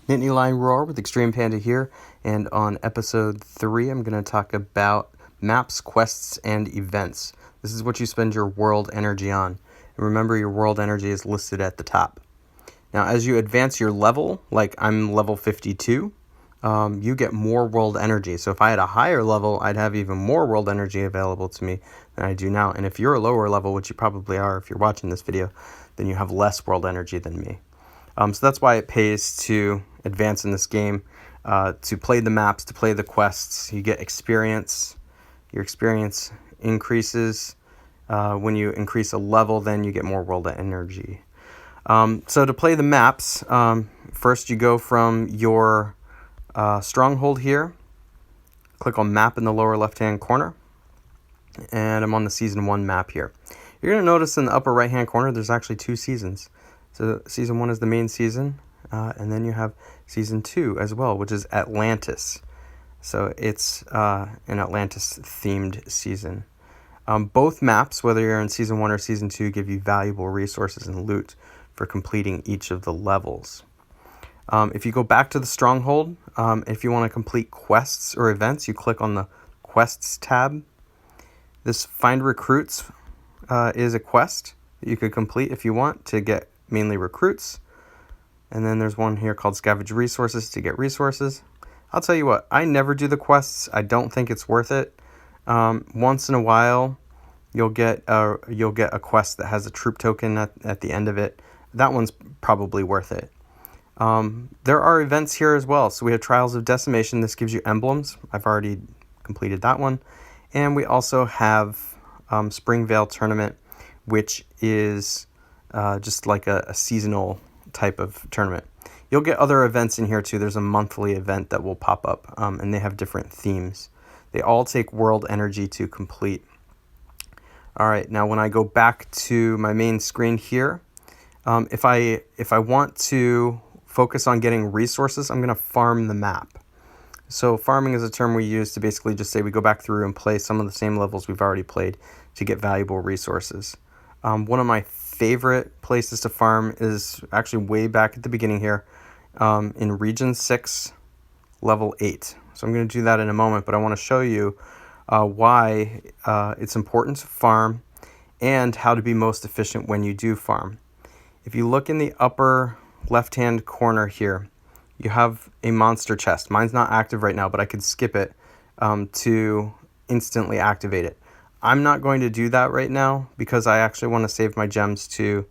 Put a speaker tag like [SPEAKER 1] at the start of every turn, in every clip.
[SPEAKER 1] Nittany Lion Roar with Extreme Panda here, and on episode 3 I'm going to talk about maps, quests, and events. This is what you spend your world energy on. And remember, your world energy is listed at the top. Now, as you advance your level, like I'm level 52, you get more world energy. So if I had a higher level, I'd have even more world energy available to me than I do now. And if you're a lower level, which you probably are if you're watching this video, then you have less world energy than me. So that's why it pays to advance in this game, to play the maps, to play the quests. You get experience. Your experience increases. When you increase a level, then you get more world energy. So to play the maps, first you go from your stronghold here. Click on map in the lower left-hand corner. And I'm on the Season 1 map here. You're going to notice in the upper right-hand corner, there's actually 2 seasons. So Season 1 is the main season, and then you have Season 2 as well, which is Atlantis. So it's an Atlantis-themed season. Both maps, whether you're in Season 1 or Season 2, give you valuable resources and loot for completing each of the levels. If you go back to the Stronghold, if you want to complete quests or events, you click on the Quests tab. This Find Recruits is a quest that you could complete if you want to get mainly recruits. And then there's one here called Scavenge Resources to get resources. I'll tell you what, I never do the quests. I don't think it's worth it. Once in a while, you'll get a quest that has a troop token at the end of it. That one's probably worth it. There are events here as well. So we have Trials of Decimation. This gives you emblems. I've already completed that one. And we also have Springvale Tournament, which is just like a seasonal type of tournament. You'll get other events in here too. There's a monthly event that will pop up, and they have different themes. They all take world energy to complete. All right, now when I go back to my main screen here, if I want to focus on getting resources, I'm going to farm the map. So farming is a term we use to basically just say we go back through and play some of the same levels we've already played to get valuable resources. One of my favorite places to farm is actually way back at the beginning here, in Region 6, Level 8. So I'm going to do that in a moment, but I want to show you why it's important to farm and how to be most efficient when you do farm. If you look in the upper left-hand corner here, you have a monster chest. Mine's not active right now, but I could skip it to instantly activate it. I'm not going to do that right now because I actually want to save my gems to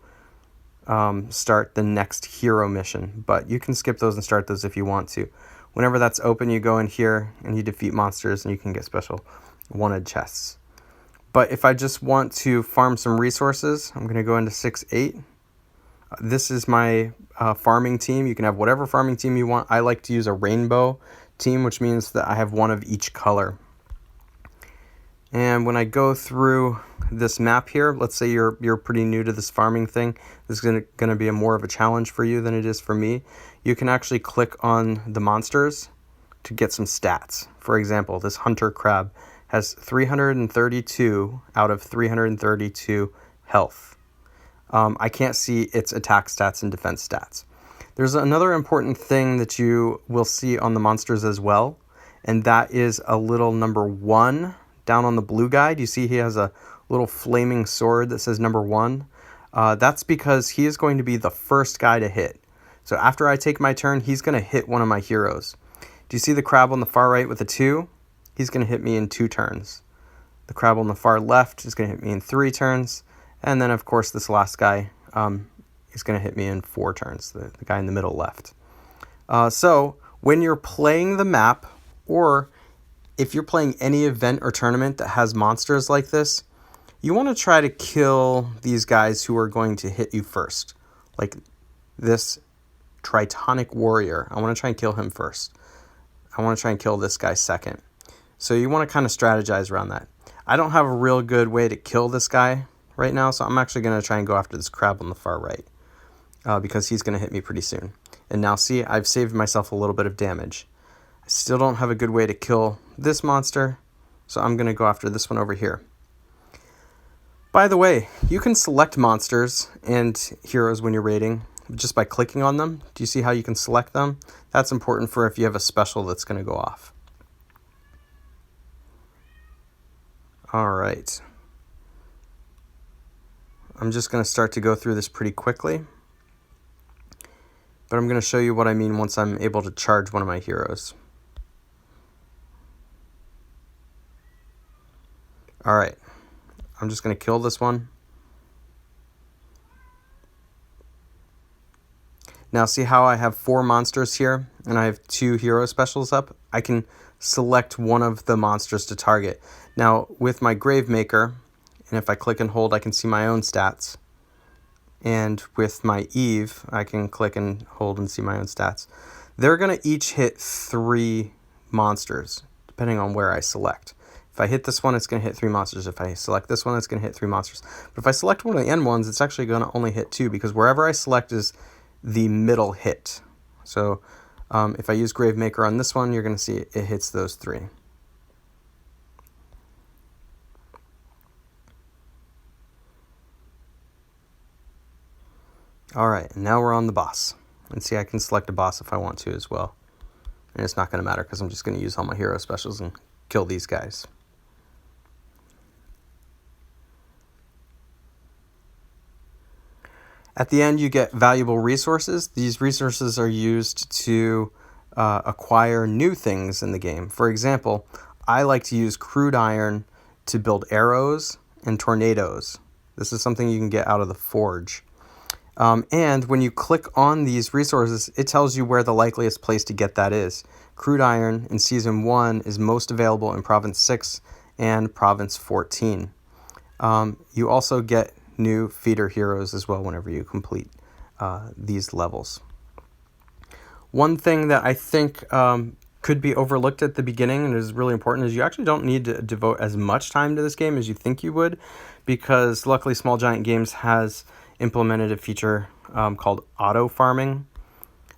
[SPEAKER 1] start the next hero mission. But you can skip those and start those if you want to. Whenever that's open, you go in here and you defeat monsters and you can get special wanted chests. But if I just want to farm some resources, I'm going to go into 6-8. This is my farming team. You can have whatever farming team you want. I like to use a rainbow team, which means that I have one of each color. And when I go through this map here, let's say you're pretty new to this farming thing. This is going to be more of a challenge for you than it is for me. You can actually click on the monsters to get some stats. For example, this hunter crab has 332 out of 332 health. I can't see its attack stats and defense stats. There's another important thing that you will see on the monsters as well, and that is a little number 1 down on the blue guy. Do you see he has a little flaming sword that says number 1? That's because he is going to be the first guy to hit. So after I take my turn, he's going to hit one of my heroes. Do you see the crab on the far right with a 2? He's going to hit me in 2 turns. The crab on the far left is going to hit me in 3 turns. And then, of course, this last guy is going to hit me in 4 turns, the guy in the middle left. So when you're playing the map, or if you're playing any event or tournament that has monsters like this, you want to try to kill these guys who are going to hit you first. Like this Tritonic Warrior. I want to try and kill him first. I want to try and kill this guy second. So you want to kind of strategize around that. I don't have a real good way to kill this guy right now, so I'm actually going to try and go after this crab on the far right because he's going to hit me pretty soon. And now see, I've saved myself a little bit of damage. I still don't have a good way to kill this monster, so I'm going to go after this one over here. By the way, you can select monsters and heroes when you're raiding just by clicking on them. Do you see how you can select them? That's important for if you have a special that's going to go off. All right. I'm just going to start to go through this pretty quickly, but I'm going to show you what I mean once I'm able to charge one of my heroes. All right. I'm just going to kill this one. Now see how I have 4 monsters here and I have 2 hero specials up? I can select one of the monsters to target. Now with my Gravemaker, and if I click and hold, I can see my own stats. And with my Eve, I can click and hold and see my own stats. They're going to each hit 3 monsters, depending on where I select. If I hit this one, it's going to hit 3 monsters. If I select this one, it's going to hit 3 monsters. But if I select one of the end ones, it's actually going to only hit 2, because wherever I select is the middle hit. So if I use Gravemaker on this one, you're going to see it hits those 3. All right, and now we're on the boss. And see, I can select a boss if I want to as well. And it's not going to matter because I'm just going to use all my hero specials and kill these guys. At the end, you get valuable resources. These resources are used to acquire new things in the game. For example, I like to use crude iron to build arrows and tornadoes. This is something you can get out of the forge. And when you click on these resources, it tells you where the likeliest place to get that is. Crude iron in Season 1 is most available in Province 6 and Province 14. You also get new feeder heroes as well whenever you complete these levels. One thing that I think could be overlooked at the beginning and is really important is you actually don't need to devote as much time to this game as you think you would, because luckily Small Giant Games has implemented a feature called auto farming.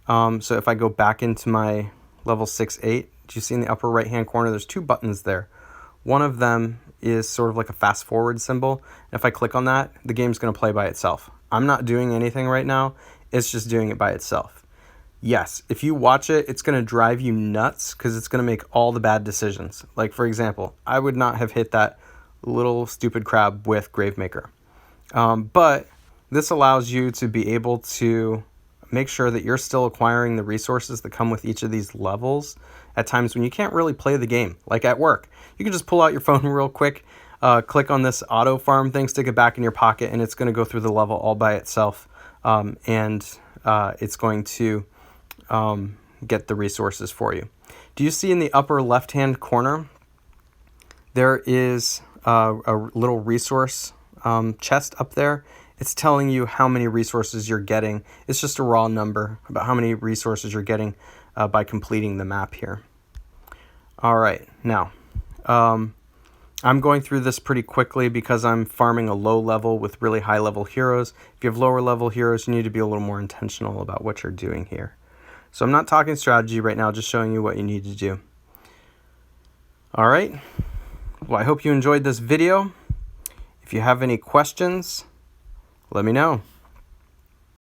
[SPEAKER 1] So if I go back into my level 6-8, do you see in the upper right hand corner there's 2 buttons there. One of them is sort of like a fast forward symbol. If I click on that, the game's going to play by itself. I'm not doing anything right now, it's just doing it by itself. Yes, if you watch it, it's going to drive you nuts because it's going to make all the bad decisions. Like for example, I would not have hit that little stupid crab with Gravemaker. But this allows you to be able to make sure that you're still acquiring the resources that come with each of these levels at times when you can't really play the game, like at work. You can just pull out your phone real quick, click on this auto farm thing, stick it back in your pocket, and it's going to go through the level all by itself. And it's going to get the resources for you. Do you see in the upper left-hand corner, there is a little resource chest up there? It's telling you how many resources you're getting. It's just a raw number about how many resources you're getting by completing the map here. All right, now I'm going through this pretty quickly because I'm farming a low level with really high level heroes. If you have lower level heroes, you need to be a little more intentional about what you're doing here. So I'm not talking strategy right now, just showing you what you need to do. All right, well, I hope you enjoyed this video. If you have any questions, let me know.